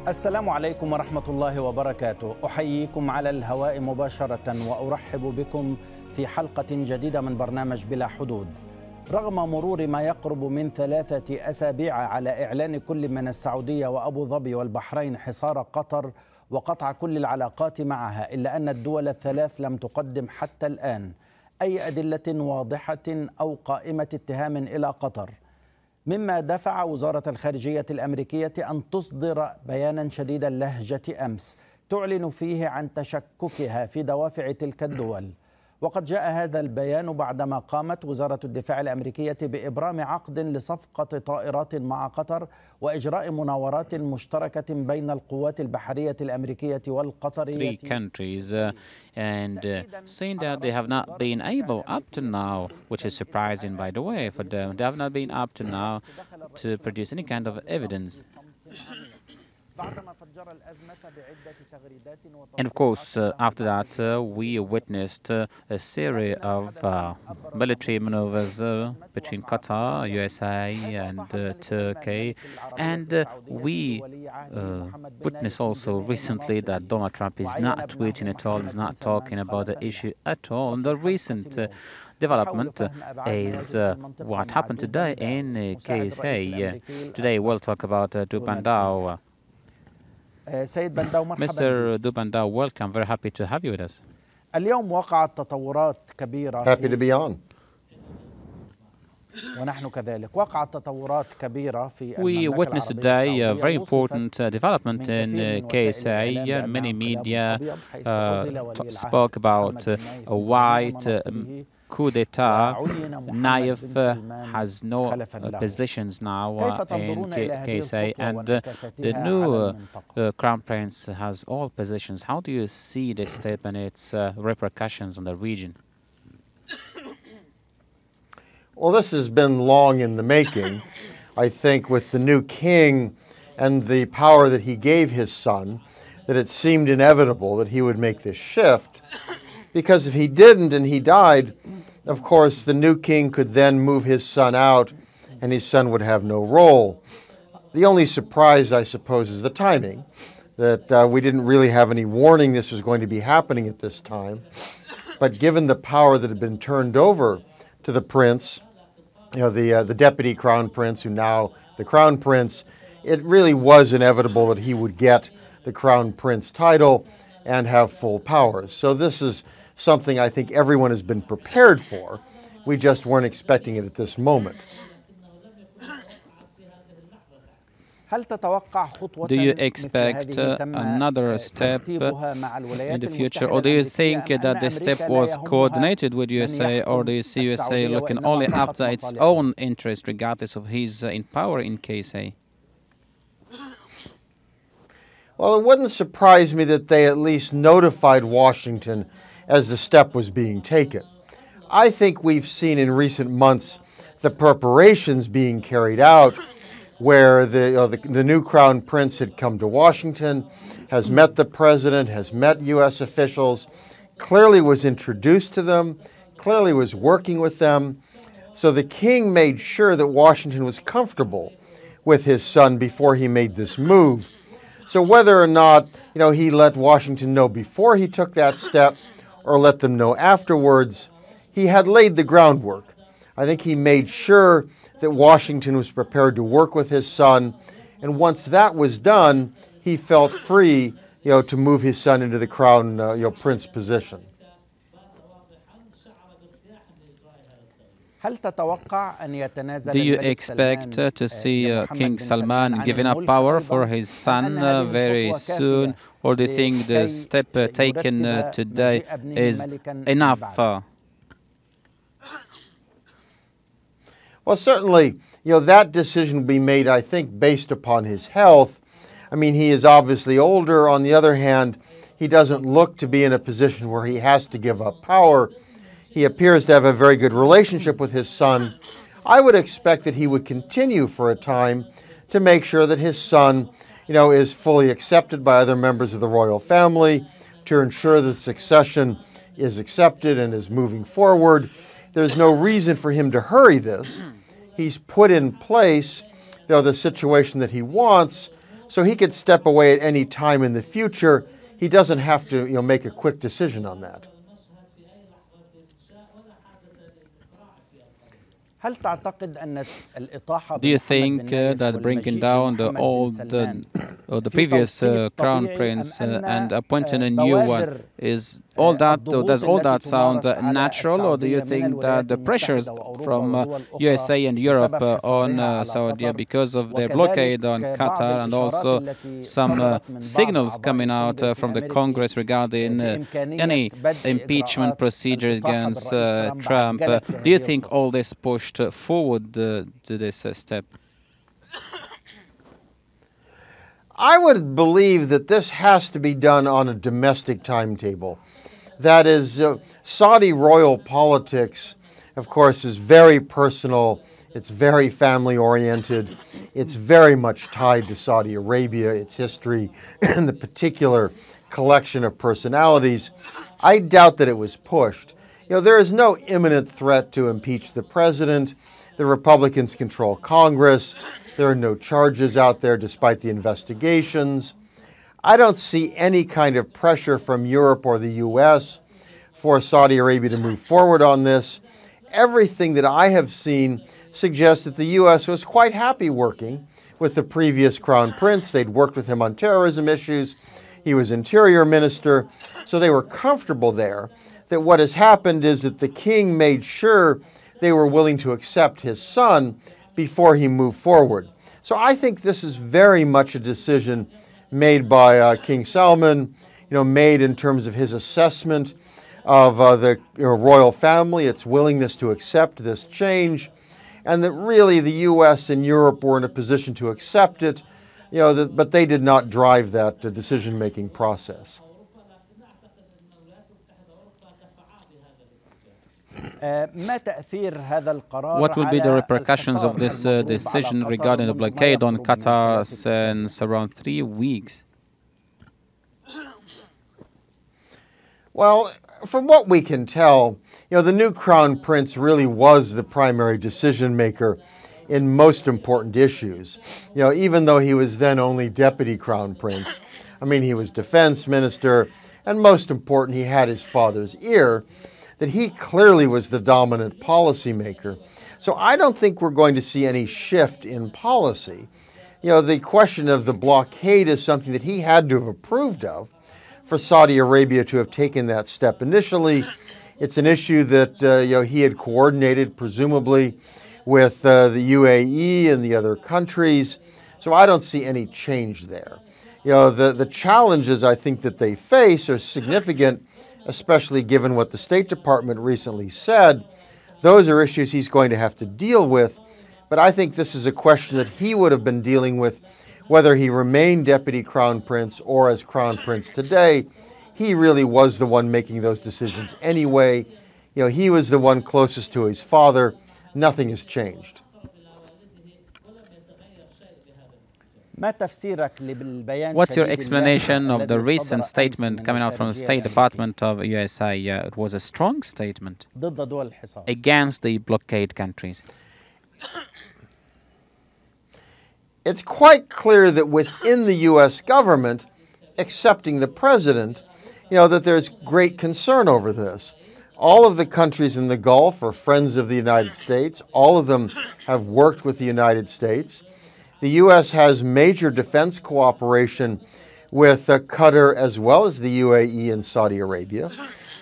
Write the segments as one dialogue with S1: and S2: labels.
S1: السلام عليكم ورحمة الله وبركاته. أحييكم على الهواء مباشرة وأرحب بكم في حلقة جديدة من برنامج بلا حدود. رغم مرور ما يقرب من 3 أسابيع على إعلان كل من السعودية وأبو ظبي والبحرين حصار قطر وقطع كل العلاقات معها، إلا أن الدول الثلاث لم تقدم حتى الآن أي أدلة واضحة أو قائمة اتهام إلى قطر، مما دفع وزارة الخارجية الأمريكية أن تصدر بيانا شديد اللهجة أمس تعلن فيه عن تشككها في دوافع تلك الدول. وقد جاء هذا البيان بعدما قامت وزارة الدفاع الأمريكية بإبرام عقد لصفقة طائرات مع قطر وإجراء مناورات مشتركة بين القوات البحرية الأمركية والقطرية.
S2: Saying that they have not been able up to now, which is surprising by the way for them, they have not been up to now to produce any kind of evidence. And of course, after that, we witnessed a series of military maneuvers between Qatar, USA, and Turkey. And we witnessed also recently that Donald Trump is not tweeting at all, is not talking about the issue at all. And the recent development is what happened today in KSA. Today we'll talk about Dough Bandow. Mr. Dough Bandow, welcome. Very happy to have you with us.
S1: اليوم وقعت تطورات كبيرة.
S3: Happy to be on.
S1: ونحن كذلك. وقعت تطورات كبيرة في
S2: We witnessed today a very important development in KSA. Many media spoke about a white coup d'etat. Naif has no positions now in KSA, and the new Crown Prince has all positions. How do you see this step and its repercussions on the region?
S3: Well, this has been long in the making. I think with the new king and the power that he gave his son, that it seemed inevitable that he would make this shift. Because if he didn't and he died, of course, the new king could then move his son out and his son would have no role. The only surprise, I suppose, is the timing, that we didn't really have any warning this was going to be happening at this time. But given the power that had been turned over to the prince, the deputy crown prince, who now the crown prince, it really was inevitable that he would get the crown prince title and have full powers. So this is something I think everyone has been prepared for. We just weren't expecting it at this moment.
S2: Do you expect another step in the future, or do you think that the step was coordinated with USA, or do you see USA looking only after its own interest regardless of his in power in KSA?
S3: Well, it wouldn't surprise me that they at least notified Washington as the step was being taken. I think we've seen in recent months the preparations being carried out, where the new crown prince had come to Washington, has met the president, has met U.S. officials, clearly was introduced to them, clearly was working with them. So the king made sure that Washington was comfortable with his son before he made this move. So whether or not he let Washington know before he took that step or let them know afterwards, he had laid the groundwork. I think he made sure that Washington was prepared to work with his son, and once that was done, he felt free, to move his son into the crown prince position.
S2: Do you expect to see King Salman giving up power for his son very soon, or do you think the step taken today is enough?
S3: Well, certainly, that decision will be made, I think, based upon his health. I mean, he is obviously older. On the other hand, he doesn't look to be in a position where he has to give up power. He appears to have a very good relationship with his son. I would expect that he would continue for a time to make sure that his son, is fully accepted by other members of the royal family, to ensure the succession is accepted and is moving forward. There's no reason for him to hurry this. He's put in place, the situation that he wants, so he could step away at any time in the future. He doesn't have to, make a quick decision on that.
S2: Do you think that bringing down the old, or the previous crown prince and appointing a new one is all that? Does all that sound natural, or do you think that the pressures from USA and Europe on Saudi because of their blockade on Qatar, and also some signals coming out from the Congress regarding any impeachment procedure against Trump, do you think all this pushed forward to this step?
S3: I would believe that this has to be done on a domestic timetable. That is, Saudi royal politics, of course, is very personal. It's very family-oriented. It's very much tied to Saudi Arabia, its history, and the particular collection of personalities. I doubt that it was pushed. There is no imminent threat to impeach the president. The Republicans control Congress. There are no charges out there despite the investigations. I don't see any kind of pressure from Europe or the U.S. for Saudi Arabia to move forward on this. Everything that I have seen suggests that the U.S. was quite happy working with the previous crown prince. They'd worked with him on terrorism issues. He was interior minister, so they were comfortable there. That what has happened is that the king made sure they were willing to accept his son before he moved forward. So I think this is very much a decision made by King Salman, made in terms of his assessment of the royal family, its willingness to accept this change, and that really the U.S. and Europe were in a position to accept it, but they did not drive that decision-making process.
S2: What will be the repercussions of this decision regarding the blockade on Qatar since around 3 weeks?
S3: Well, from what we can tell, the new crown prince really was the primary decision maker in most important issues. Even though he was then only deputy crown prince. I mean, he was defense minister, and most important, he had his father's ear, that he clearly was the dominant policymaker. So I don't think we're going to see any shift in policy. The question of the blockade is something that he had to have approved of for Saudi Arabia to have taken that step initially. It's an issue that he had coordinated, presumably, with the UAE and the other countries. So I don't see any change there. The challenges I think that they face are significant, especially given what the State Department recently said. Those are issues he's going to have to deal with, but I think this is a question that he would have been dealing with whether he remained Deputy Crown Prince or as Crown Prince today. He really was the one making those decisions anyway. He was the one closest to his father. Nothing has changed.
S2: What's your explanation of the recent statement coming out from the State Department of USA? It was a strong statement against the blockade countries.
S3: It's quite clear that within the U.S. government, excepting the president, that there's great concern over this. All of the countries in the Gulf are friends of the United States. All of them have worked with the United States. The U.S. has major defense cooperation with Qatar as well as the UAE and Saudi Arabia.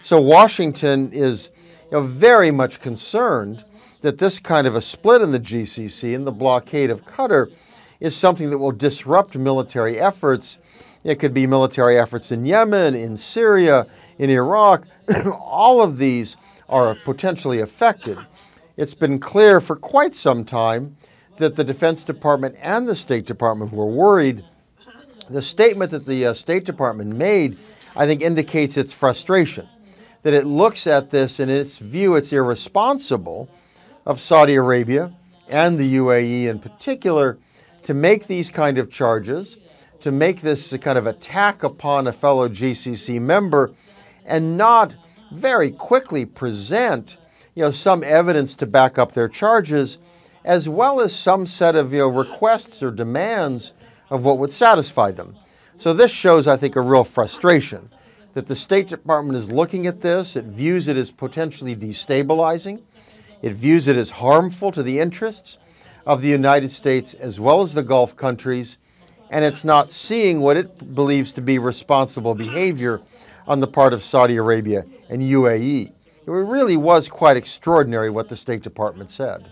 S3: So Washington is very much concerned that this kind of a split in the GCC and the blockade of Qatar is something that will disrupt military efforts. It could be military efforts in Yemen, in Syria, in Iraq. All of these are potentially affected. It's been clear for quite some time that the Defense Department and the State Department were worried. The statement that the State Department made, I think, indicates its frustration, that it looks at this and in its view it's irresponsible of Saudi Arabia and the UAE in particular to make these kind of charges, to make this a kind of attack upon a fellow GCC member and not very quickly present some evidence to back up their charges, as well as some set of requests or demands of what would satisfy them. So this shows, I think, a real frustration that the State Department is looking at this. It views it as potentially destabilizing. It views it as harmful to the interests of the United States as well as the Gulf countries, and it's not seeing what it believes to be responsible behavior on the part of Saudi Arabia and UAE. It really was quite extraordinary what the State Department said.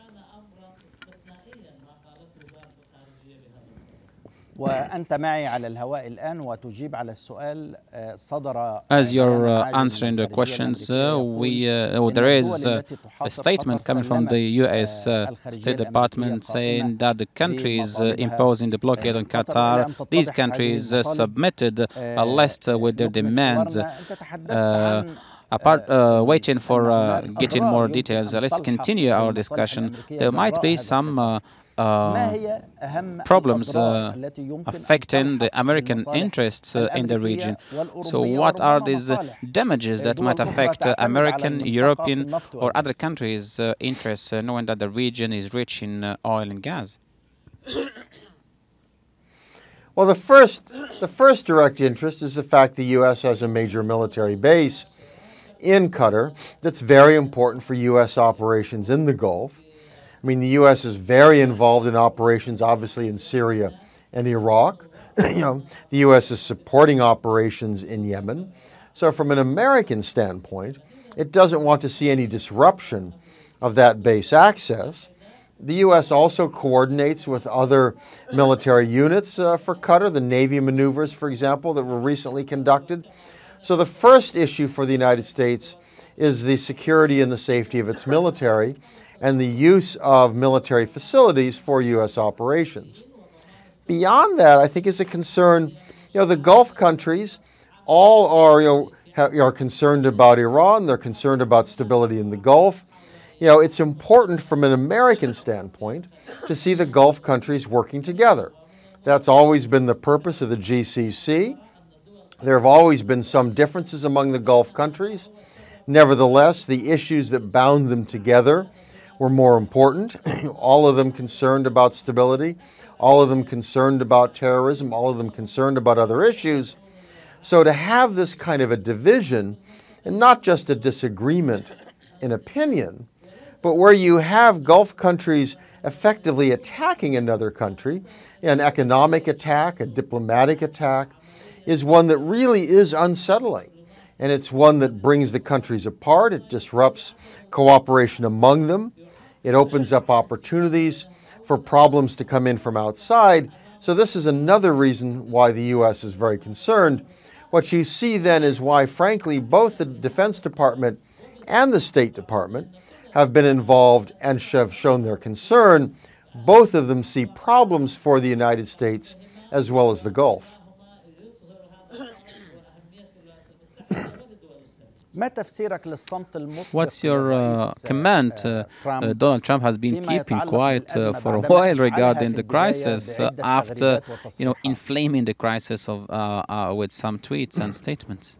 S1: وأنت معي على الهواء الآن وتجيب على السؤال صدر.
S2: As you're answering the questions, there is a statement coming from the U.S. State Department saying that the countries imposing the blockade on Qatar, these countries submitted a list with their demands. Waiting for getting more details, let's continue our discussion. There might be some problems affecting the American interests in the region. So what are these damages that might affect American, European or other countries' interests, knowing that the region is rich in oil and gas?
S3: Well, the first direct interest is the fact the U.S. has a major military base in Qatar that's very important for U.S. operations in the Gulf. I mean, the U.S. is very involved in operations, obviously, in Syria and Iraq. The U.S. is supporting operations in Yemen. So from an American standpoint, it doesn't want to see any disruption of that base access. The U.S. also coordinates with other military units for Qatar, the Navy maneuvers, for example, that were recently conducted. So the first issue for the United States is the security and the safety of its military and the use of military facilities for U.S. operations. Beyond that, I think is a concern, the Gulf countries all are concerned about Iran, they're concerned about stability in the Gulf. It's important from an American standpoint to see the Gulf countries working together. That's always been the purpose of the GCC. There have always been some differences among the Gulf countries. Nevertheless, the issues that bound them together were more important. All of them concerned about stability, all of them concerned about terrorism, all of them concerned about other issues. So to have this kind of a division, and not just a disagreement in opinion, but where you have Gulf countries effectively attacking another country, an economic attack, a diplomatic attack, is one that really is unsettling. And it's one that brings the countries apart. It disrupts cooperation among them. It opens up opportunities for problems to come in from outside. So this is another reason why the U.S. is very concerned. What you see then is why, frankly, both the Defense Department and the State Department have been involved and have shown their concern. Both of them see problems for the United States as well as the Gulf.
S2: What's your comment? Donald Trump has been keeping quiet for a while regarding the crisis after, inflaming the crisis with some tweets and statements.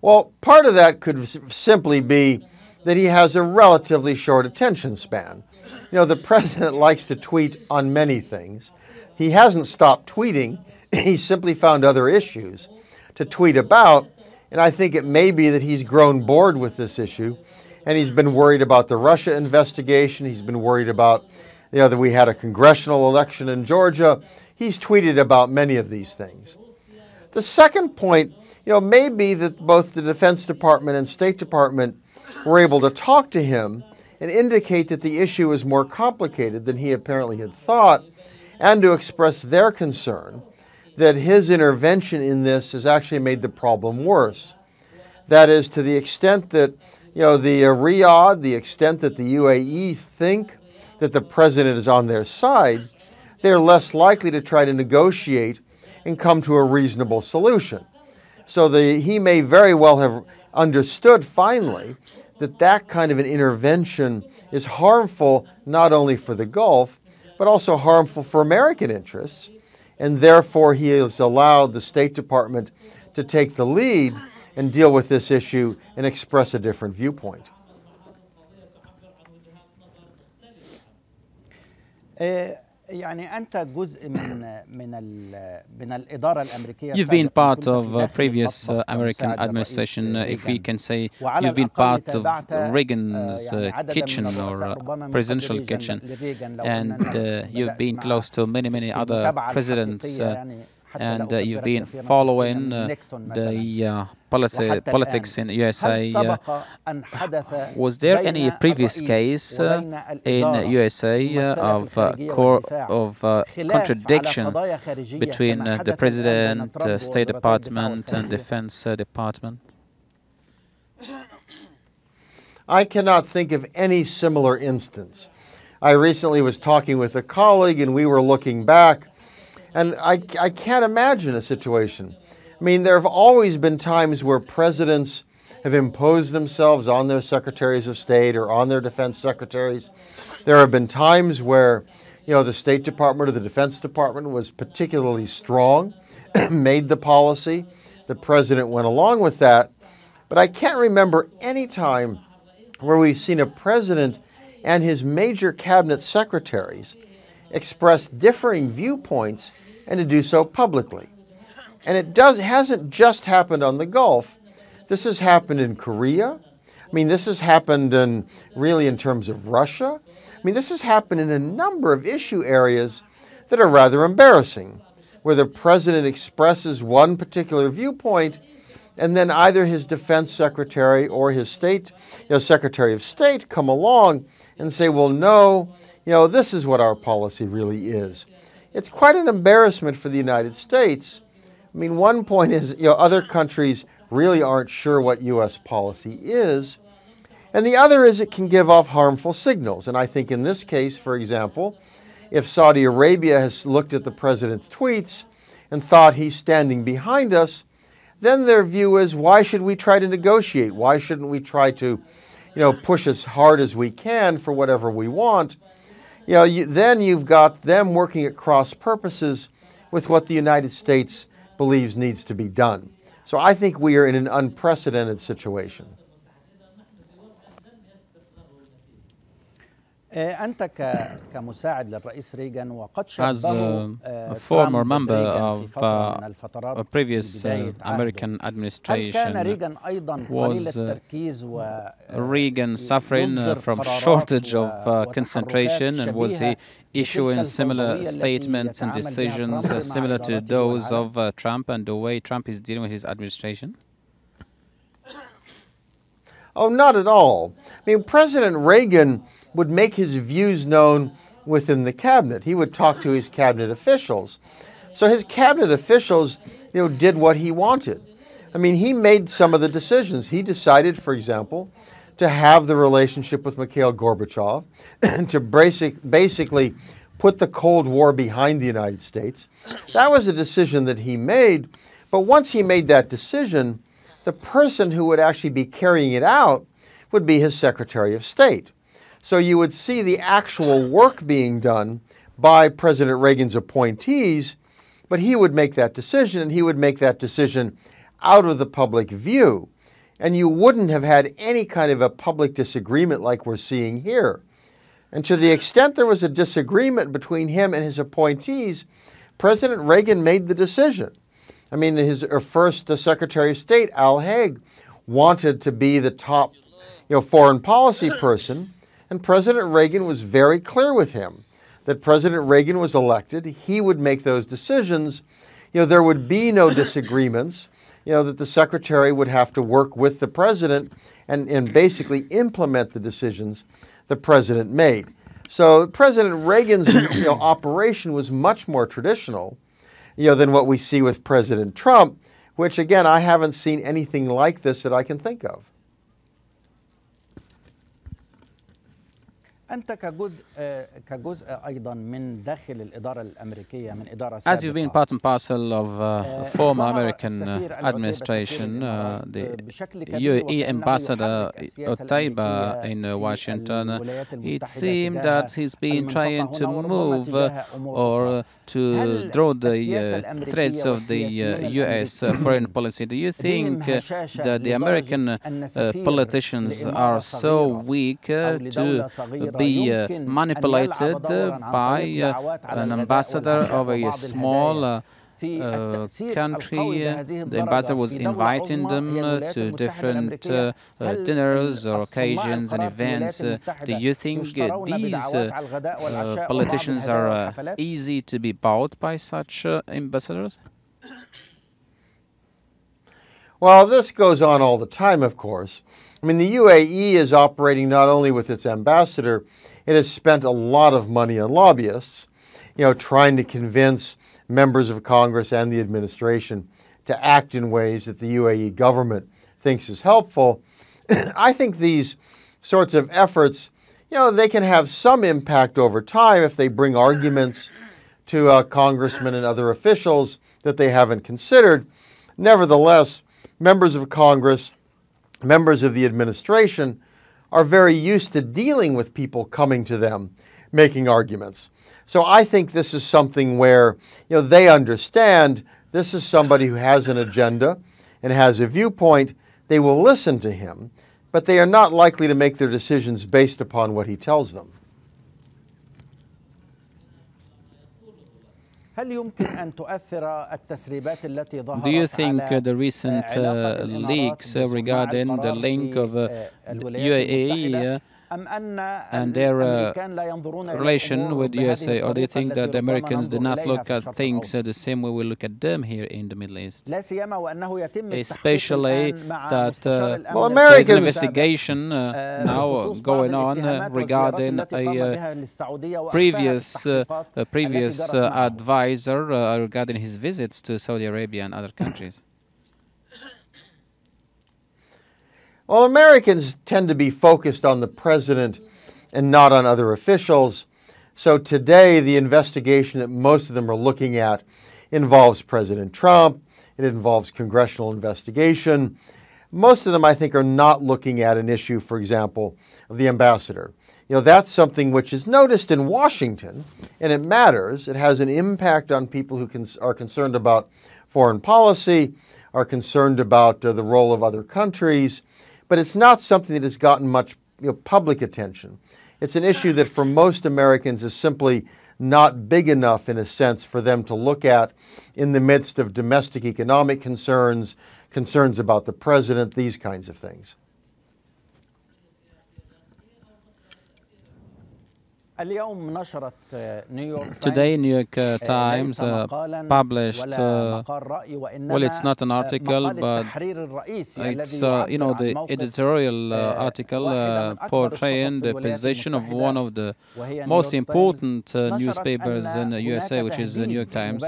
S3: Well, part of that could simply be that he has a relatively short attention span. The president likes to tweet on many things. He hasn't stopped tweeting. He simply found other issues to tweet about, and I think it may be that he's grown bored with this issue, and he's been worried about the Russia investigation. He's been worried about that we had a congressional election in Georgia. He's tweeted about many of these things. The second point, may be that both the Defense Department and State Department were able to talk to him and indicate that the issue is more complicated than he apparently had thought, and to express their concern that his intervention in this has actually made the problem worse. That is, to the extent that the Riyadh, the extent that the UAE think that the president is on their side, they're less likely to try to negotiate and come to a reasonable solution. So he may very well have understood finally that that kind of an intervention is harmful not only for the Gulf, but also harmful for American interests. And therefore, he has allowed the State Department to take the lead and deal with this issue and express a different viewpoint.
S1: يعني أنت جزء من الإدارة الأمريكية.
S2: You've been part of previous American administration, if we can say. You've been part of Reagan's kitchen or presidential kitchen, and you've been close to many other presidents, and you've been following the politics in USA. Was there any previous case in USA of contradiction between the President, State Department, and Defense Department?
S3: I cannot think of any similar instance. I recently was talking with a colleague, and we were looking back, and I can't imagine a situation. I mean, there have always been times where presidents have imposed themselves on their secretaries of state or on their defense secretaries. There have been times where, the State Department or the Defense Department was particularly strong, made the policy. The president went along with that. But I can't remember any time where we've seen a president and his major cabinet secretaries express differing viewpoints and to do so publicly. And it hasn't just happened on the Gulf. This has happened in Korea. I mean, this has happened really in terms of Russia. I mean, this has happened in a number of issue areas that are rather embarrassing, where the president expresses one particular viewpoint, and then either his defense secretary or his secretary of state come along and say, well, no, this is what our policy really is. It's quite an embarrassment for the United States. I mean, one point is, other countries really aren't sure what U.S. policy is. And the other is it can give off harmful signals. And I think in this case, for example, if Saudi Arabia has looked at the president's tweets and thought he's standing behind us, then their view is, why should we try to negotiate? Why shouldn't we try to, push as hard as we can for whatever we want? Then you've got them working at cross purposes with what the United States believes needs to be done. So I think we are in an unprecedented situation.
S1: أنت كمساعد للرئيس ريغان وقد
S2: As a former member of a previous American administration, was Reagan suffering from shortage of concentration, and was he issuing similar statements and decisions similar to those of Trump and the way Trump is dealing with his administration?
S3: Oh, not at all. I mean, President Reagan would make his views known within the cabinet. He would talk to his cabinet officials. So his cabinet officials, did what he wanted. I mean, he made some of the decisions. He decided, for example, to have the relationship with Mikhail Gorbachev, to basically put the Cold War behind the United States. That was a decision that he made. But once he made that decision, the person who would actually be carrying it out would be his Secretary of State. So you would see the actual work being done by President Reagan's appointees, but he would make that decision, and he would make that decision out of the public view. And you wouldn't have had any kind of a public disagreement like we're seeing here. And to the extent there was a disagreement between him and his appointees, President Reagan made the decision. I mean, his first Secretary of State, Al Haig, wanted to be the top foreign policy person. And President Reagan was very clear with him that President Reagan was elected. He would make those decisions. There would be no disagreements, that the secretary would have to work with the president and basically implement the decisions the president made. So President Reagan's operation was much more traditional, than what we see with President Trump, which again, I haven't seen anything like this that I can think of.
S1: أنت كجزء أيضا من داخل الإدارة الأمريكية من إدارة سابقة.
S2: As you've been part and parcel of a former American administration, the UAE ambassador Otaiba in Washington, it seemed that he's been trying to move or to draw the threads of the U.S. foreign policy. Do you think that the American politicians are so weak to be manipulated by an ambassador of a small country. The ambassador was inviting them to different dinners or occasions and events. Do you think these politicians are easy to be bought by such ambassadors?
S3: Well, this goes on all the time, of course. I mean, the UAE is operating not only with its ambassador, it has spent a lot of money on lobbyists, trying to convince members of Congress and the administration to act in ways that the UAE government thinks is helpful. I think these sorts of efforts, they can have some impact over time if they bring arguments to congressmen and other officials that they haven't considered. Nevertheless, members of Congress, members of the administration are very used to dealing with people coming to them, making arguments. So I think this is something where, they understand this is somebody who has an agenda and has a viewpoint. They will listen to him, but they are not likely to make their decisions based upon what he tells them.
S1: Do you
S2: think the recent leaks regarding the link of UAE and their relation with USA, or do you think that the Americans do not look at things the same way we look at them here in the Middle East? Especially that there is an investigation now going on regarding a previous advisor regarding his visits to Saudi Arabia and other countries.
S3: Well, Americans tend to be focused on the president and not on other officials. So today, the investigation that most of them are looking at involves President Trump. It involves congressional investigation. Most of them, I think, are not looking at an issue, for example, of the ambassador. That's something which is noticed in Washington, and it matters. It has an impact on people who are concerned about foreign policy, are concerned about the role of other countries. But it's not something that has gotten much public attention. It's an issue that for most Americans is simply not big enough, in a sense, for them to look at in the midst of domestic economic concerns, concerns about the president, these kinds of things.
S2: Today, New York Times published, well, it's not an article, but it's, the editorial article portraying the position of one of the most important newspapers in the USA, which is the New York Times.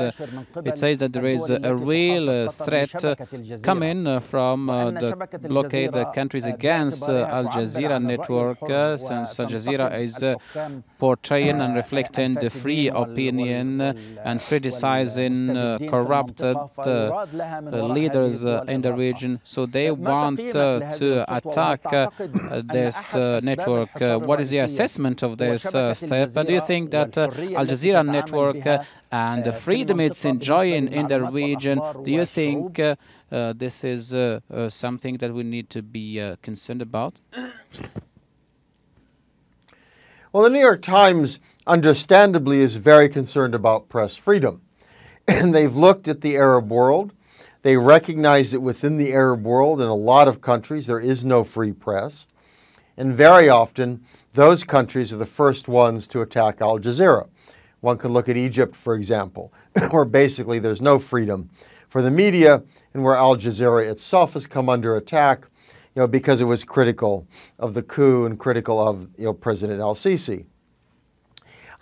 S2: It says that there is a real threat coming from the blockade countries against Al Jazeera network, since Al Jazeera is portraying and reflecting the free opinion and criticizing corrupted leaders in the region. So they want to attack this network. What is the assessment of this step? And do you think that Al Jazeera network and the freedom it's enjoying in the region, do you think this is something that we need to be concerned about?
S3: Well, the New York Times, understandably, is very concerned about press freedom. And they've looked at the Arab world. They recognize that within the Arab world, in a lot of countries, there is no free press. And very often, those countries are the first ones to attack Al Jazeera. One can look at Egypt, for example, where basically there's no freedom for the media, and where Al Jazeera itself has come under attack, because it was critical of the coup and critical of, President al-Sisi.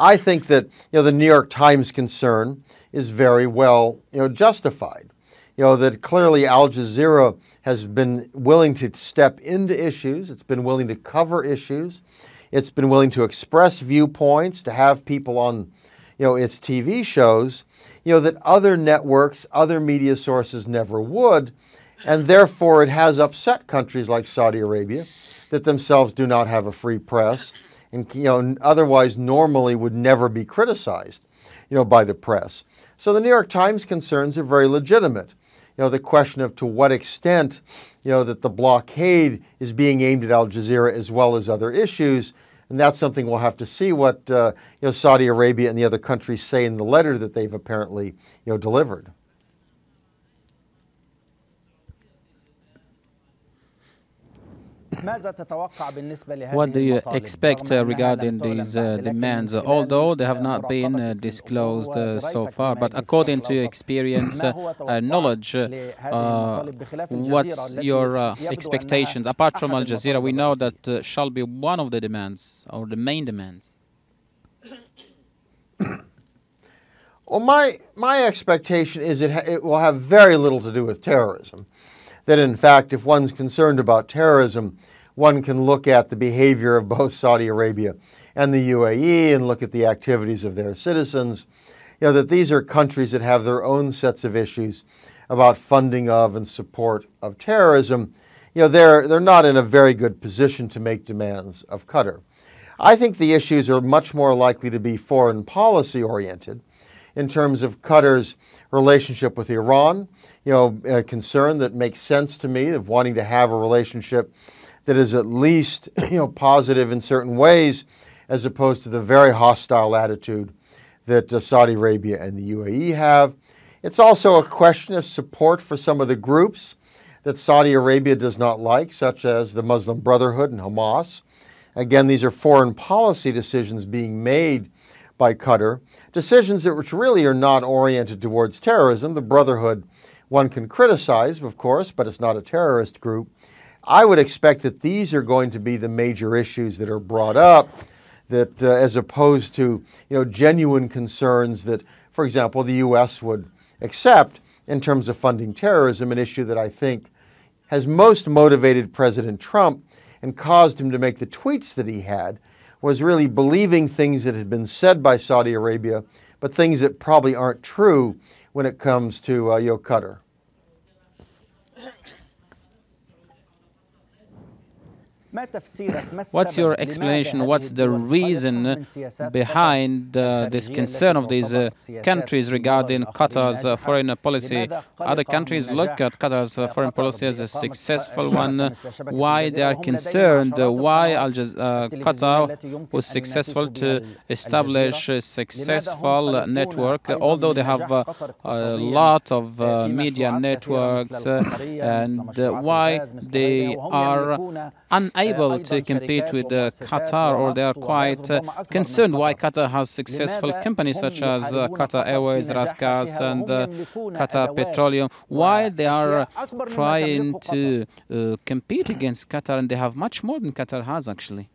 S3: I think that, the New York Times concern is very well, justified. That clearly Al Jazeera has been willing to step into issues. It's been willing to cover issues. It's been willing to express viewpoints, to have people on, its TV shows, that other networks, other media sources never would. And therefore, it has upset countries like Saudi Arabia that themselves do not have a free press and, otherwise normally would never be criticized, by the press. So the New York Times concerns are very legitimate. The question of to what extent, that the blockade is being aimed at Al Jazeera as well as other issues, And that's something we'll have to see what Saudi Arabia and the other countries say in the letter that they've apparently delivered.
S2: What do you expect regarding these demands, although they have not been disclosed so far? But according to your experience, knowledge, what's your expectations? Apart from Al Jazeera, we know that shall be one of the demands, or the main demands.
S3: Well, my expectation is it will have very little to do with terrorism. That in fact, if one's concerned about terrorism, one can look at the behavior of both Saudi Arabia and the UAE and look at the activities of their citizens. That these are countries that have their own sets of issues about funding of and support of terrorism. They're not in a very good position to make demands of Qatar. I think the issues are much more likely to be foreign policy oriented in terms of Qatar's relationship with Iran, a concern that makes sense to me of wanting to have a relationship that is at least, positive in certain ways, as opposed to the very hostile attitude that Saudi Arabia and the UAE have. It's also a question of support for some of the groups that Saudi Arabia does not like, such as the Muslim Brotherhood and Hamas. Again, these are foreign policy decisions being made by Qatar, decisions which really are not oriented towards terrorism. The Brotherhood, one can criticize, of course, but it's not a terrorist group. I would expect that these are going to be the major issues that are brought up, that as opposed to genuine concerns that, for example, the U.S. would accept in terms of funding terrorism, an issue that I think has most motivated President Trump and caused him to make the tweets that he had, was really believing things that had been said by Saudi Arabia, but things that probably aren't true when it comes to Qatar.
S2: What's your explanation? What's the reason behind this concern of these countries regarding Qatar's foreign policy? Other countries look at Qatar's foreign policy as a successful one. Why they are concerned? Why Qatar was successul to establish a successful network, although they have a lot of media networks, and why they are unable to compete with Qatar, or they are quite concerned why Qatar has successful companies such as Qatar Airways, Rasgas, and Qatar Petroleum. Why they are trying to compete against Qatar, and they have much more than Qatar has actually.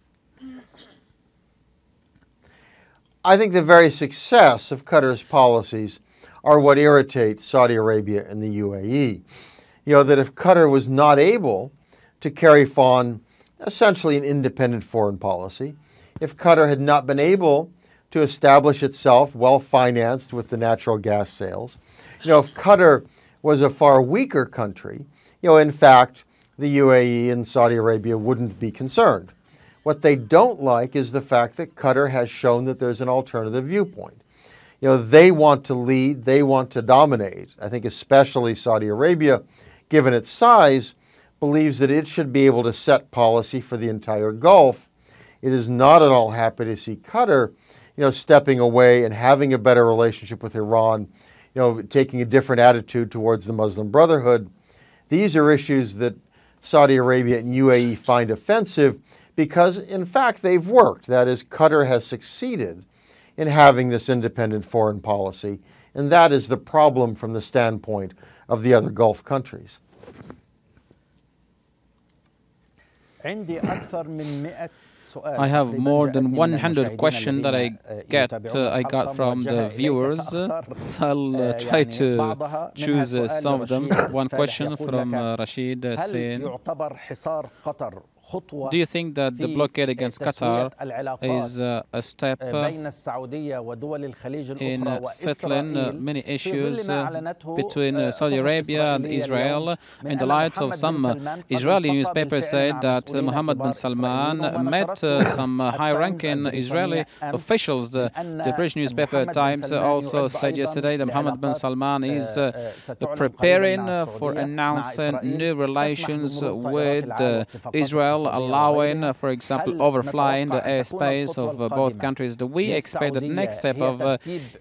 S3: I think the very success of Qatar's policies are what irritate Saudi Arabia and the UAE. That if Qatar was not able to carry on essentially an independent foreign policy, if Qatar had not been able to establish itself well-financed with the natural gas sales, if Qatar was a far weaker country, in fact, the UAE and Saudi Arabia wouldn't be concerned. What they don't like is the fact that Qatar has shown that there's an alternative viewpoint. They want to lead, they want to dominate. I think especially Saudi Arabia, given its size, believes that it should be able to set policy for the entire Gulf. It is not at all happy to see Qatar, stepping away and having a better relationship with Iran, taking a different attitude towards the Muslim Brotherhood. These are issues that Saudi Arabia and UAE find offensive because, in fact, they've worked. That is, Qatar has succeeded in having this independent foreign policy, and that is the problem from the standpoint of the other Gulf countries.
S2: I have more than 100 questions that I got from the viewers. I'll try to choose some of them. One question from Rashid saying, do you think that the blockade against Qatar is a step in settling many issues between Saudi Arabia and Israel? In the light of some Israeli newspapers said that Mohammed bin Salman met some high-ranking Israeli officials. The British newspaper Times also said yesterday that Mohammed bin Salman is preparing for announcing new relations with Israel Israel, allowing, for example, overflying the airspace of both countries. Do we expect that the next step of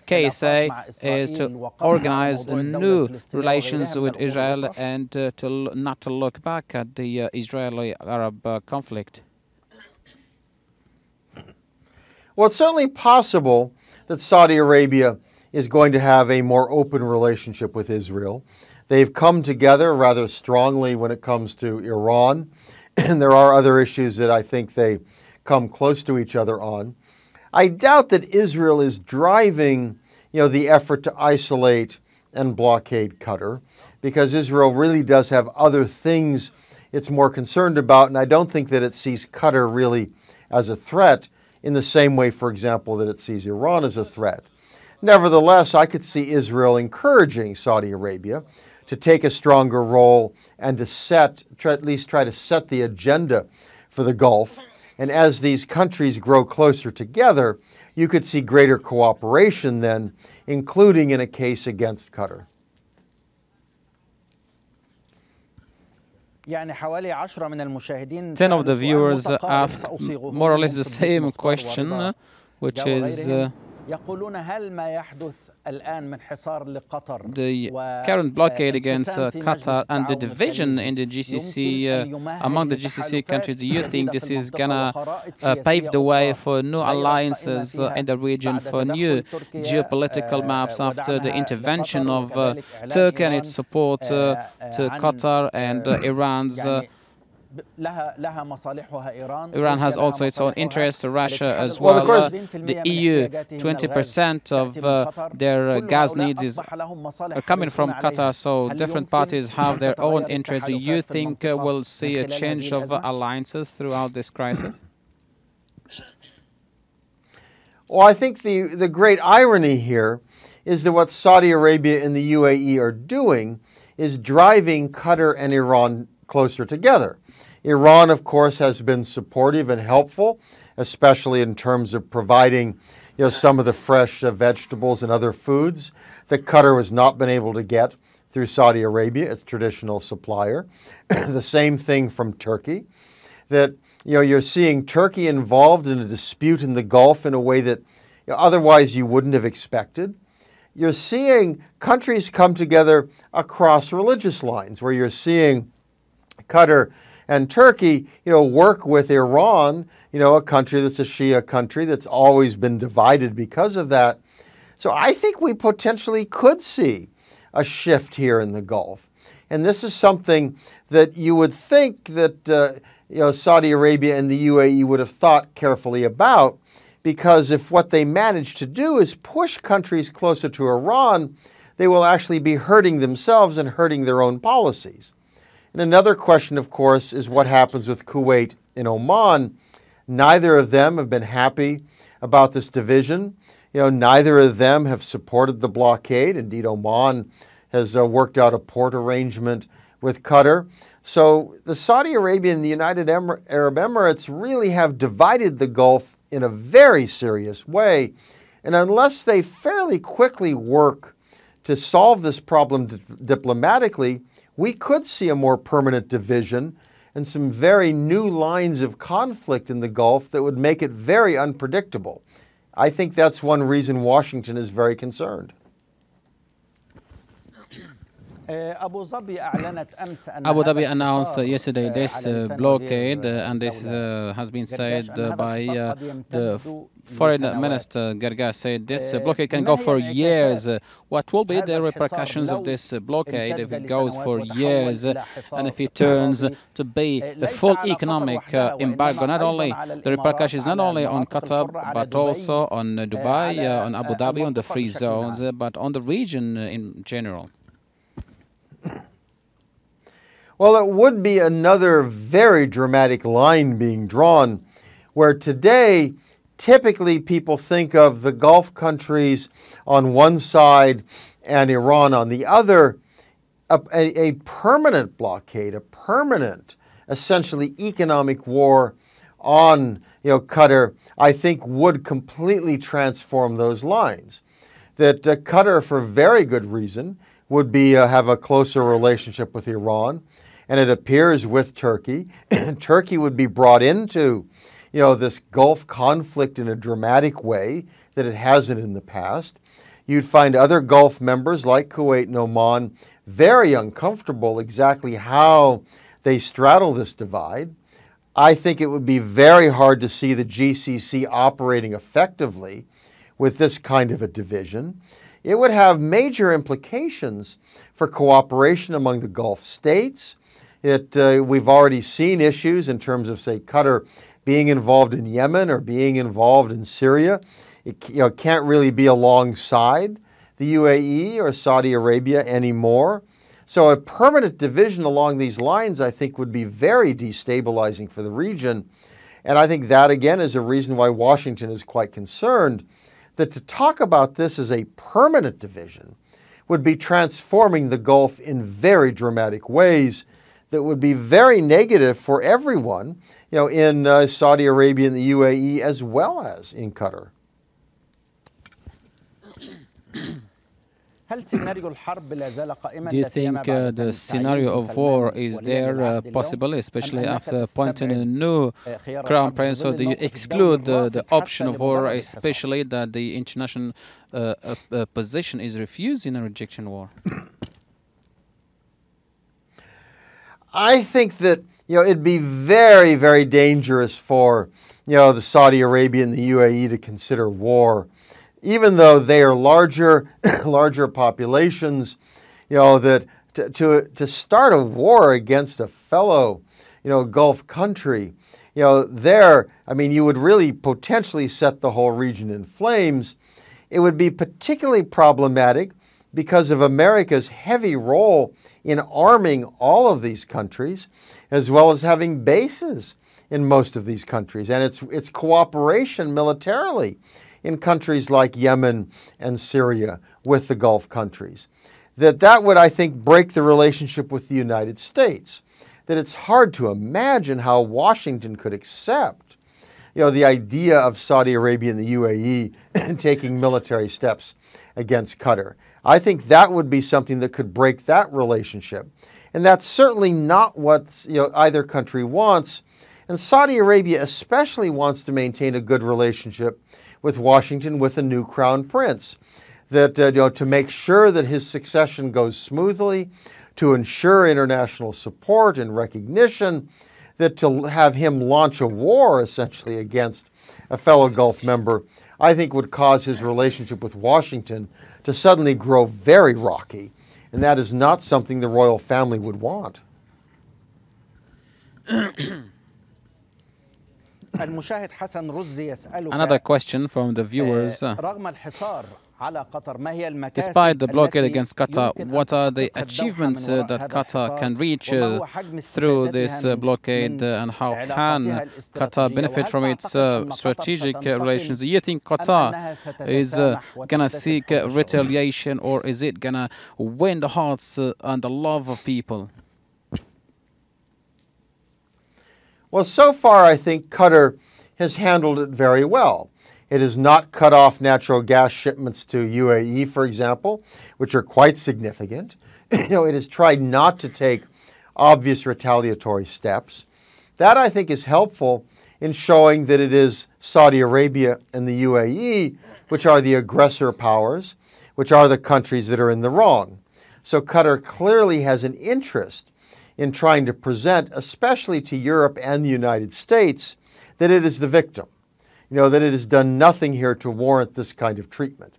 S2: KSA is to organize new relations with Israel and not to look back at the Israeli-Arab conflict?
S3: Well, it's certainly possible that Saudi Arabia is going to have a more open relationship with Israel. They've come together rather strongly when it comes to Iran, and there are other issues that I think they come close to each other on. I doubt that Israel is driving, the effort to isolate and blockade Qatar, because Israel really does have other things it's more concerned about, and I don't think that it sees Qatar really as a threat in the same way, for example, that it sees Iran as a threat. Nevertheless, I could see Israel encouraging Saudi Arabia to take a stronger role and to at least try to set the agenda for the Gulf. And as these countries grow closer together, you could see greater cooperation then, including in a case against Qatar.
S1: 10
S2: of the viewers asked more or less the same question, which is the current blockade against Qatar and the division in the GCC, among the GCC countries. Do you think this is gonna pave the way for new alliances in the region, for new geopolitical maps after the intervention of Turkey and its support to Qatar and Iran's Iran has also its own interest, Russia as well. The EU, 20% of their gas needs are coming from Qatar, so different parties have their own interest. Do you think we'll see a change of alliances throughout this crisis?
S3: Well, I think the great irony here is that what Saudi Arabia and the UAE are doing is driving Qatar and Iran closer together. Iran, of course, has been supportive and helpful, especially in terms of providing some of the fresh vegetables and other foods that Qatar has not been able to get through Saudi Arabia, its traditional supplier. The same thing from Turkey, that you're seeing Turkey involved in a dispute in the Gulf in a way that otherwise you wouldn't have expected. You're seeing countries come together across religious lines, where you're seeing Qatar and Turkey, work with Iran, a country that's a Shia country that's always been divided because of that. So I think we potentially could see a shift here in the Gulf. And this is something that you would think that Saudi Arabia and the UAE would have thought carefully about, because if what they manage to do is push countries closer to Iran, they will actually be hurting themselves and hurting their own policies. And another question, of course, is what happens with Kuwait and Oman. Neither of them have been happy about this division. Neither of them have supported the blockade. Indeed, Oman has worked out a port arrangement with Qatar. So the Saudi Arabia and the United Arab Emirates really have divided the Gulf in a very serious way. And unless they fairly quickly work to solve this problem diplomatically, we could see a more permanent division and some very new lines of conflict in the Gulf that would make it very unpredictable. I think that's one reason Washington is very concerned.
S2: Abu Dhabi announced yesterday this blockade, and this has been said by the Foreign Minister. Gargar said this blockade can go for years. What will be the repercussions of this blockade if it goes for years and if it turns to be a full economic embargo? Not only the repercussions, not only on Qatar, but also on Dubai, on Abu Dhabi, on the free zones, but on the region in general.
S3: Well, it would be another very dramatic line being drawn, where today, typically people think of the Gulf countries on one side and Iran on the other. A permanent blockade, a permanent, essentially economic war on Qatar, I think would completely transform those lines. That Qatar, for very good reason, would have a closer relationship with Iran. and it appears with Turkey. Turkey would be brought into, this Gulf conflict in a dramatic way that it hasn't in the past. You'd find other Gulf members like Kuwait and Oman very uncomfortable exactly how they straddle this divide. I think it would be very hard to see the GCC operating effectively with this kind of a division. It would have major implications for cooperation among the Gulf states. We've already seen issues in terms of, say, Qatar being involved in Yemen or being involved in Syria. It can't really be alongside the UAE or Saudi Arabia anymore. So a permanent division along these lines, I think, would be very destabilizing for the region. And I think that, again, is a reason why Washington is quite concerned that to talk about this as a permanent division would be transforming the Gulf in very dramatic ways that would be very negative for everyone, in Saudi Arabia and the UAE as well as in Qatar.
S1: هل سيناريو الحرب لا زال قائما؟
S2: Do you think the scenario of war is there possible, especially after appointing a new crown prince? So do you exclude the option of war, especially that the international position is refusing a rejection war?
S3: I think that it'd be very, very dangerous for the Saudi Arabia and the UAE to consider war. Even though they are larger populations, that to start a war against a fellow, Gulf country, you would really potentially set the whole region in flames. It would be particularly problematic because of America's heavy role in arming all of these countries, as well as having bases in most of these countries, and its cooperation militarily in countries like Yemen and Syria with the Gulf countries. That would, I think, break the relationship with the United States. That it's hard to imagine how Washington could accept, the idea of Saudi Arabia and the UAE taking military steps against Qatar. I think that would be something that could break that relationship. And that's certainly not what either country wants. And Saudi Arabia especially wants to maintain a good relationship with Washington, with a new crown prince, that to make sure that his succession goes smoothly, to ensure international support and recognition, that to have him launch a war essentially against a fellow Gulf member, I think would cause his relationship with Washington to suddenly grow very rocky, and that is not something the royal family would want.
S2: Another question from the viewers. Despite the blockade against Qatar, what are the achievements that Qatar can reach through this blockade, and how can Qatar benefit from its strategic relations? Do you think Qatar is going to seek retaliation, or is it going to win the hearts and the love of people?
S3: Well, so far, I think Qatar has handled it very well. It has not cut off natural gas shipments to UAE, for example, which are quite significant. It has tried not to take obvious retaliatory steps. That, I think, is helpful in showing that it is Saudi Arabia and the UAE, which are the aggressor powers, which are the countries that are in the wrong. So Qatar clearly has an interest in trying to present, especially to Europe and the United States, that it is the victim, that it has done nothing here to warrant this kind of treatment.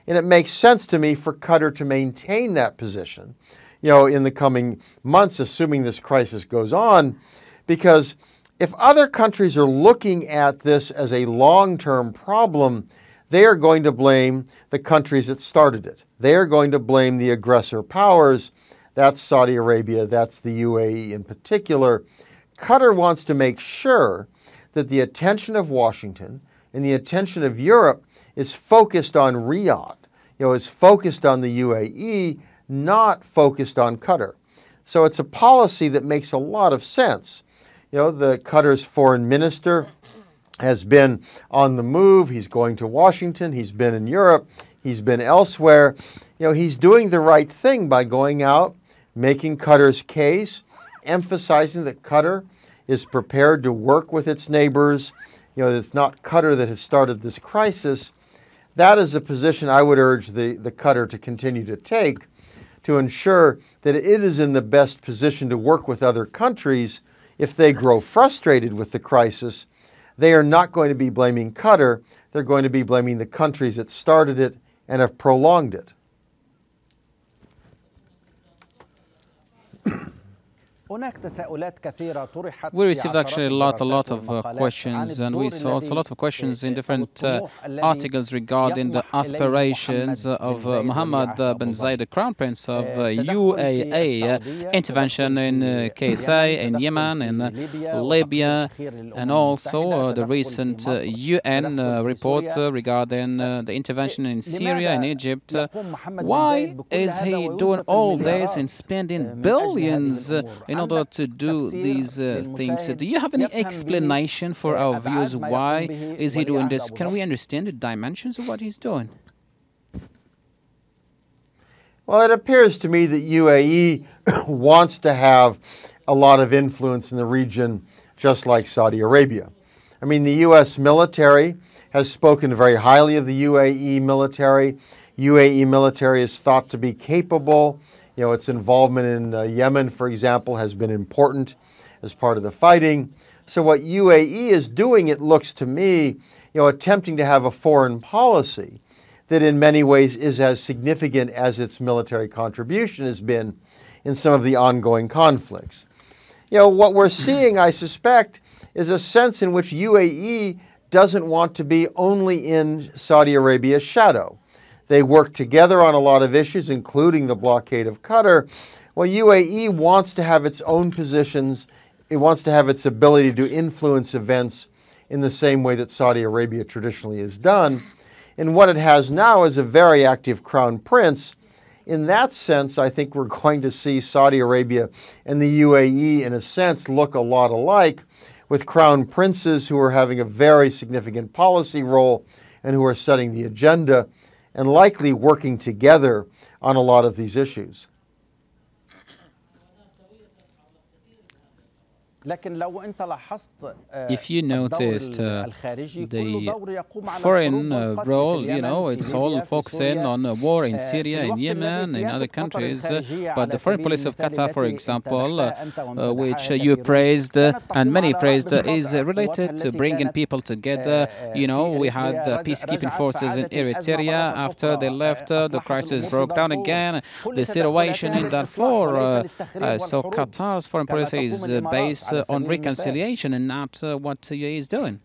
S3: And it makes sense to me for Qatar to maintain that position, in the coming months, assuming this crisis goes on, because if other countries are looking at this as a long-term problem, they are going to blame the countries that started it. They are going to blame the aggressor powers. That's Saudi Arabia, that's the UAE in particular. Qatar wants to make sure that the attention of Washington and the attention of Europe is focused on Riyadh, is focused on the UAE, not focused on Qatar. So it's a policy that makes a lot of sense. The Qatar's foreign minister has been on the move. He's going to Washington. He's been in Europe. He's been elsewhere. He's doing the right thing by going out, making Qatar's case, emphasizing that Qatar is prepared to work with its neighbors. You know, it's not Qatar that has started this crisis. That is a position I would urge the Qatar to continue to take, to ensure that it is in the best position to work with other countries. If they grow frustrated with the crisis, they are not going to be blaming Qatar. They're going to be blaming the countries that started it and have prolonged it.
S2: We received actually a lot of questions, and we saw a lot of questions in different articles regarding the aspirations of Mohammed bin Zayed, the Crown Prince of UAE, intervention in KSA, in Yemen, in Libya, and also the recent UN report regarding the intervention in Syria and Egypt. Why is he doing all this and spending billions in order to do these things? Do you have any explanation for our viewers? Why is he doing this? Can we understand the dimensions of what he's doing?
S3: Well, it appears to me that UAE wants to have a lot of influence in the region, just like Saudi Arabia. I mean, the U.S. military has spoken very highly of the UAE military. UAE military is thought to be capable. You know, its involvement in Yemen, for example, has been important as part of the fighting. So what UAE is doing, it looks to me, you know, attempting to have a foreign policy that in many ways is as significant as its military contribution has been in some of the ongoing conflicts. You know, what we're seeing, I suspect, is a sense in which UAE doesn't want to be only in Saudi Arabia's shadow. They work together on a lot of issues, including the blockade of Qatar. Well, UAE wants to have its own positions. It wants to have its ability to influence events in the same way that Saudi Arabia traditionally has done. And what it has now is a very active crown prince. In that sense, I think we're going to see Saudi Arabia and the UAE, in a sense, look a lot alike, with crown princes who are having a very significant policy role and who are setting the agenda, and likely working together on a lot of these issues.
S2: If you noticed the foreign role, you know, it's all focusing on a war in Syria, in Yemen, in other countries. But the foreign policy of Qatar, for example, which you praised and many praised, is related to bringing people together. You know, we had peacekeeping forces in Eritrea. After they left, the crisis broke down again. The situation in Darfur. So Qatar's foreign policy is based on reconciliation and not what UAE is doing.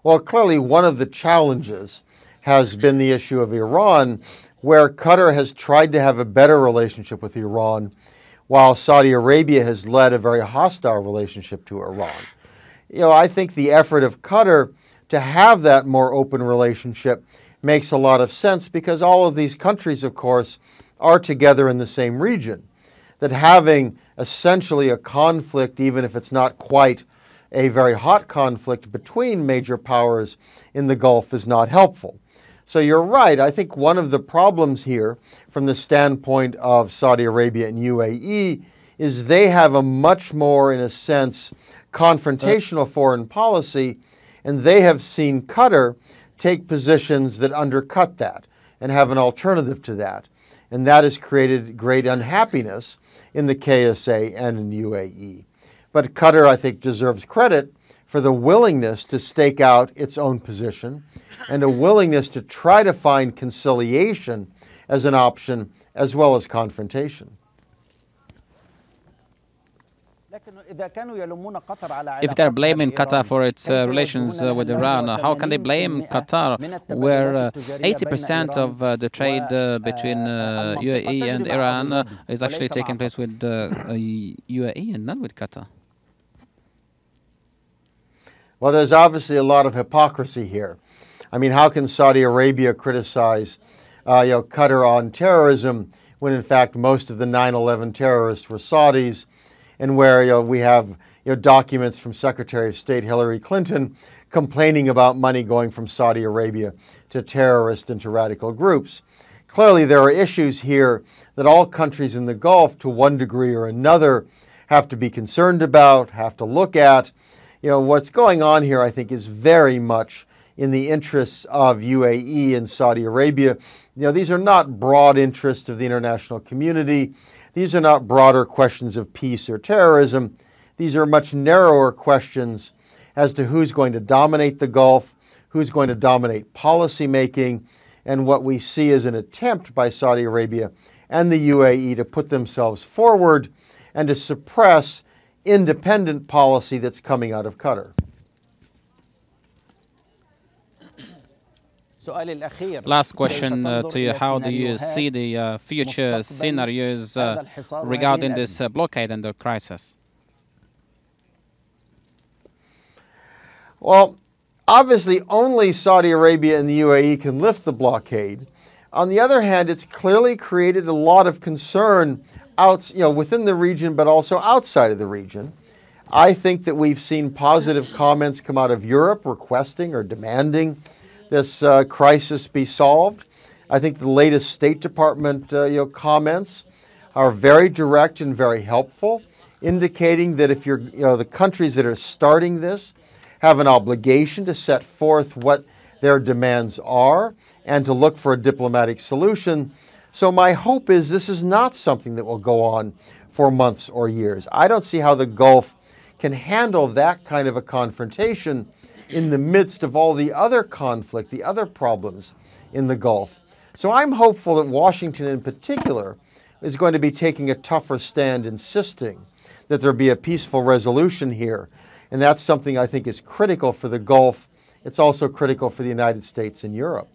S3: Well, clearly one of the challenges has been the issue of Iran, where Qatar has tried to have a better relationship with Iran, while Saudi Arabia has led a very hostile relationship to Iran. You know, I think the effort of Qatar to have that more open relationship makes a lot of sense, because all of these countries, of course, are together in the same region. That having essentially a conflict, even if it's not quite a very hot conflict between major powers in the Gulf, is not helpful. So you're right. I think one of the problems here, from the standpoint of Saudi Arabia and UAE, is they have a much more, in a sense, confrontational foreign policy, and they have seen Qatar take positions that undercut that and have an alternative to that. And that has created great unhappiness in the KSA and in UAE. But Qatar, I think, deserves credit for the willingness to stake out its own position and a willingness to try to find conciliation as an option as well as confrontation.
S2: If they're blaming Qatar for its relations with Iran, how can they blame Qatar, where 80% of the trade between UAE and Iran is actually taking place with UAE and not with Qatar?
S3: Well, there's obviously a lot of hypocrisy here. I mean, how can Saudi Arabia criticize Qatar on terrorism when, in fact, most of the 9/11 terrorists were Saudis, and where we have documents from Secretary of State Hillary Clinton complaining about money going from Saudi Arabia to terrorist and to radical groups? Clearly, there are issues here that all countries in the Gulf, to one degree or another, have to be concerned about, have to look at. You know, what's going on here, I think, is very much in the interests of UAE and Saudi Arabia. You know, these are not broad interests of the international community. These are not broader questions of peace or terrorism. These are much narrower questions as to who's going to dominate the Gulf, who's going to dominate policy making, and what we see as an attempt by Saudi Arabia and the UAE to put themselves forward and to suppress independent policy that's coming out of Qatar.
S2: Last question to you. How do you see the future scenarios regarding this blockade and the crisis?
S3: Well, obviously only Saudi Arabia and the UAE can lift the blockade. On the other hand, it's clearly created a lot of concern within the region, but also outside of the region. I think that we've seen positive comments come out of Europe requesting or demanding this crisis be solved. I think the latest State Department comments are very direct and very helpful, indicating that if the countries that are starting this have an obligation to set forth what their demands are and to look for a diplomatic solution. So my hope is this is not something that will go on for months or years. I don't see how the Gulf can handle that kind of a confrontation in the midst of all the other conflict, the other problems in the Gulf. So I'm hopeful that Washington in particular is going to be taking a tougher stand, insisting that there be a peaceful resolution here. And that's something I think is critical for the Gulf. It's also critical for the United States and Europe.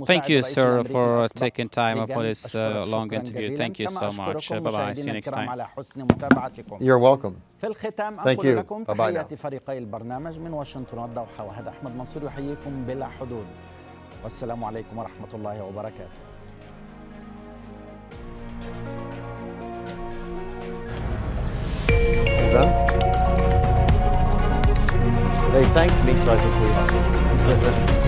S2: Thank you, sir, for taking time for this long interview. Thank you so much. Bye-bye. See you next time.
S3: You're welcome.
S1: في الختام
S3: Thank
S1: أقول
S3: you.
S1: لكم
S3: Bye-bye
S1: تحياتي فريقي البرنامج من واشنطن والضوحة، وهذا أحمد منصور يحييكم بلا حدود، والسلام عليكم ورحمة الله وبركاته.
S3: They thanked me, so I think we